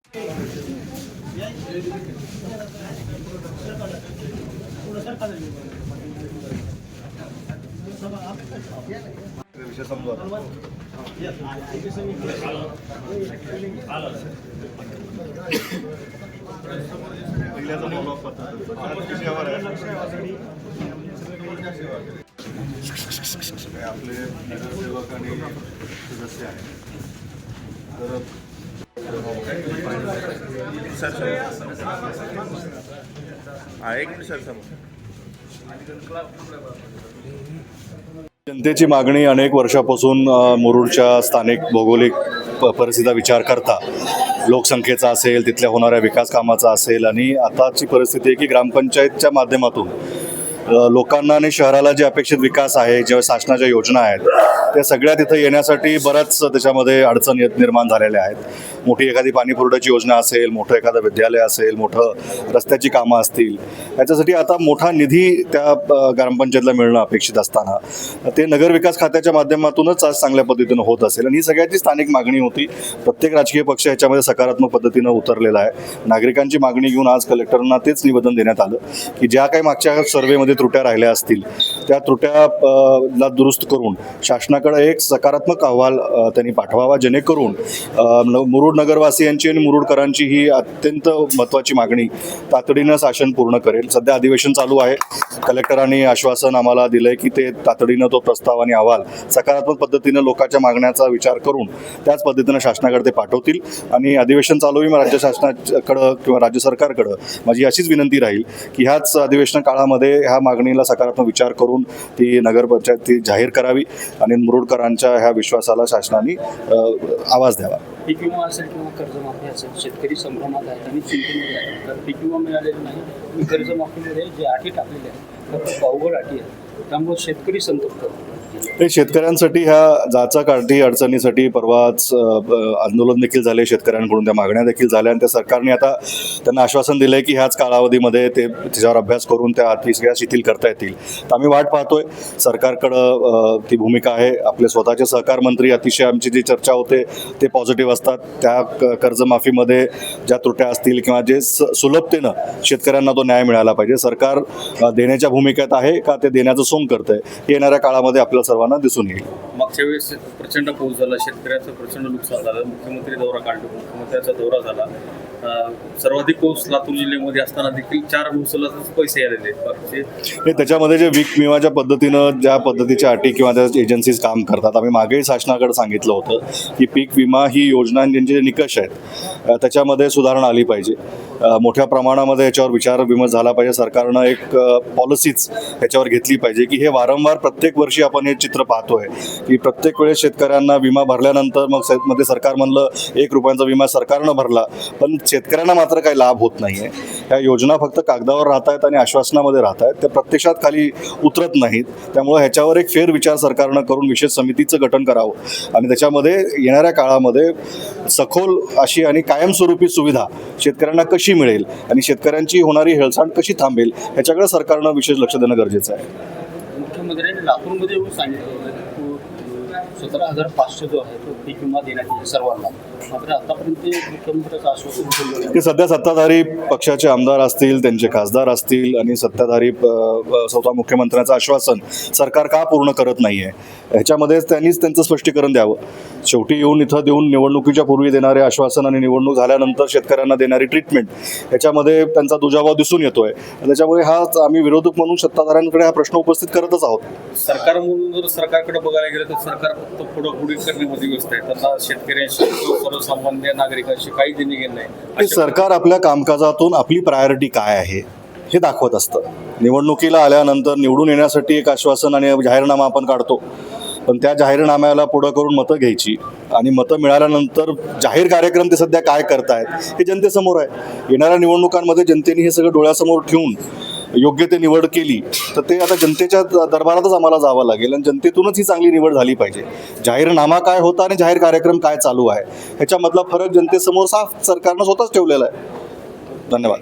आपले नगरसेवक आणि सदस्य आहेत तर जनतेची मागणी अनेक वर्षापासून मुरुडच्या स्थानिक भौगोलिक परिस्थितीचा विचार करता लोकसंख्येचा असेल, तिथल्या होणाऱ्या विकास कामाचा असेल आणि आताची परिस्थिती आहे की ग्रामपंचायतच्या माध्यमातून लोकांना आणि शहराला जे अपेक्षित विकास आहे, ज्या शासनाच्या योजना आहेत त्या सगळ्या तिथं येण्यासाठी बऱ्याच त्याच्यामध्ये अडचणी निर्माण झालेल्या आहेत. मोठी एखादी पाणी पुरवठ्याची योजना असेल, मोठं एखादं विद्यालय असेल, मोठं रस्त्याची कामं असतील, याच्यासाठी आता मोठा निधी त्या ग्रामपंचायतला मिळणं अपेक्षित असताना ते नगरविकास खात्याच्या माध्यमातूनच आज चांगल्या पद्धतीनं होत असेल आणि ही सगळ्याची स्थानिक मागणी होती. प्रत्येक राजकीय पक्ष याच्यामध्ये सकारात्मक पद्धतीनं उतरलेला आहे. नागरिकांची मागणी घेऊन आज कलेक्टरांना तेच निवेदन देण्यात आलं की ज्या काही मागच्या सर्व्हेमध्ये त्रुट्या राहिल्या असतील त्या त्रुट्या दुरुस्त करून शासनाकडे एक सकारात्मक अहवाल त्यांनी पाठवावा, जेणेकरून मुरुड नगरवासियांची आणि मुरुडकरांची ही अत्यंत महत्त्वाची मागणी तातडीनं शासन पूर्ण करेल. सध्या अधिवेशन चालू आहे. कलेक्टरांनी आश्वासन आम्हाला दिलंय की ते तातडीनं तो प्रस्ताव आणि अहवाल सकारात्मक पद्धतीनं लोकांच्या मागण्याचा विचार करून त्याच पद्धतीनं शासनाकडे ते पाठवतील आणि अधिवेशन चालू आहे. राज्य शासनाकडं किंवा राज्य सरकारकडं माझी अशीच विनंती राहील की ह्याच अधिवेशन काळामध्ये ह्या मागणीला सकारात्मक विचार करून ती नगरपंचायत ती जाहीर करावी आणि मुरुडकरांच्या ह्या विश्वासाला शासनाने आवाज द्यावा. पीक विमा असेल किंवा कर्जमाफी असेल, शेतकरी संभ्रमात आहेत आणि चिंतेमध्ये आहेत. तर पीक विमा मिळालेला नाही, कर्जमाफीमध्ये जे अटी टाकलेल्या आहेत फक्त अवघड अटी आहेत, त्यामुळे शेतकरी संतप्त होतो. हे शेतकऱ्यांसाठी ह्या जाचा काढती अडचणीसाठी परवाच आंदोलन देखील झाले, शेतकऱ्यांकडून त्या मागण्या देखील झाल्या आणि त्या सरकारने आता त्यांना आश्वासन दिलं आहे की ह्याच कालावधीमध्ये ते त्याच्यावर अभ्यास करून त्या अटी सगळ्या शिथिल करता येतील. तर आम्ही वाट पाहतोय. सरकारकडं ती भूमिका आहे. आपले स्वतःचे सहकार मंत्री अतिशय आमची जी चर्चा होते ते पॉझिटिव्ह असतात. त्या कर्जमाफीमध्ये ज्या त्रुट्या असतील किंवा जे सुलभतेनं शेतकऱ्यांना तो न्याय मिळाला पाहिजे, सरकार देण्याच्या भूमिकेत आहे का ते देण्याचं सोंग करतंय हे येणाऱ्या काळामध्ये आपल्याला सर्वांना दिसून येईल. मागच्या वेळेस प्रचंड पाऊस झाला, शेतकऱ्याचं प्रचंड नुकसान झालं, मुख्यमंत्री दौरा काढला, मुख्यमंत्र्यांचा दौरा झाला. सर्वाधिक पाऊस लातूर जिल्ह्यामध्ये असताना देखील 4 मुसलाचे पैसे आलेले आहेत. त्याच्यामध्ये जे पीक विमाच्या पद्धतीनं ज्या पद्धतीच्या अटी किंवा त्या एजन्सीज काम करतात, आम्ही मागेही शासनाकडे सांगितलं होतं की पीक विमा ही योजना ज्यांचे निकष आहेत त्याच्यामध्ये सुधारणा आली पाहिजे. मोठ्या प्रमाणामध्ये याच्यावर विचार विमर्श झाला पाहिजे. सरकारनं एक पॉलिसीच याच्यावर घेतली पाहिजे की हे वारंवार प्रत्येक वर्षी आपण हे चित्र पाहतोय की प्रत्येक वेळेस शेतकऱ्यांना विमा भरल्यानंतर मग मध्ये सरकार म्हणलं 1 रुपयाचा विमा सरकारनं भरला, पण शेतकऱ्यांना मात्र काही लाभ होत नाही आहे. ह्या योजना फक्त कागदावर राहत आहेत आणि आश्वासनामध्ये राहत आहेत, त्या प्रत्यक्षात खाली उतरत नाहीत. त्यामुळे ह्याच्यावर एक फेरविचार सरकारनं करून विशेष समितीचं गठन करावं आणि त्याच्यामध्ये येणाऱ्या काळामध्ये सखोल अशी आणि कायमस्वरूपी सुविधा शेतकऱ्यांना कशी मिळेल आणि शेतकऱ्यांची होणारी हेळसांड कशी थांबेल ह्याच्याकडे सरकारनं विशेष लक्ष देणं गरजेचं आहे. मुख्यमंत्र्यांनी लातूरमध्ये येऊन सांगितलं 17,500 जो आहे तो पीक विमा देण्यात येईल सर्वांना, मात्र आतापर्यंत मुख्यमंत्र्यांचं आश्वासन ते सध्या सत्ताधारी पक्षाचे आमदार असतील, त्यांचे खासदार असतील आणि सत्ताधारी स्वतः मुख्यमंत्र्यांचं आश्वासन सरकार का पूर्ण करत नाही आहे ह्याच्यामध्ये त्यांनीच त्यांचं स्पष्टीकरण द्यावं. शेवटी येऊन इथं देऊन निवडणुकीच्या पूर्वी देणारे आश्वासन आणि निवडणूक झाल्यानंतर शेतकऱ्यांना देणारी ट्रीटमेंट ह्याच्यामध्ये त्यांचा दुजाभाव दिसून येतोय. त्याच्यामुळे हा आम्ही विरोधक म्हणून सत्ताधाऱ्यांकडे हा प्रश्न उपस्थित करतच आहोत. सरकार म्हणून जर सरकारकडे बघायला गेलं तर सरकार फक्त पुढे करण्यामध्ये व्यस्त आहे. त्यांना शेतकऱ्यांशी सर्वसामान्य नागरिकांशी काही देणे घेणं नाही. सरकार आपल्या कामकाजातून आपली प्रायोरिटी काय आहे हे दाखवत असतं. निवडणुकीला आल्यानंतर निवडून येण्यासाठी एक आश्वासन आणि जाहीरनामा आपण काढतो, पण त्या जाहीरनाम्याला पुढं करून मतं घ्यायची आणि मतं मिळाल्यानंतर जाहीर कार्यक्रम ते सध्या काय करतायत हे जनतेसमोर आहे. येणाऱ्या निवडणुकांमध्ये जनतेने हे सगळं डोळ्यासमोर ठेवून योग्य ते निवड केली तर ते आता जनतेच्या दरबारातच आम्हाला जावं लागेल आणि जनतेतूनच ही चांगली निवड झाली पाहिजे. जाहीरनामा काय होता आणि जाहीर कार्यक्रम काय चालू आहे ह्याच्यामधला फरक जनतेसमोर साफ सरकारनं स्वतःच ठेवलेला आहे. धन्यवाद.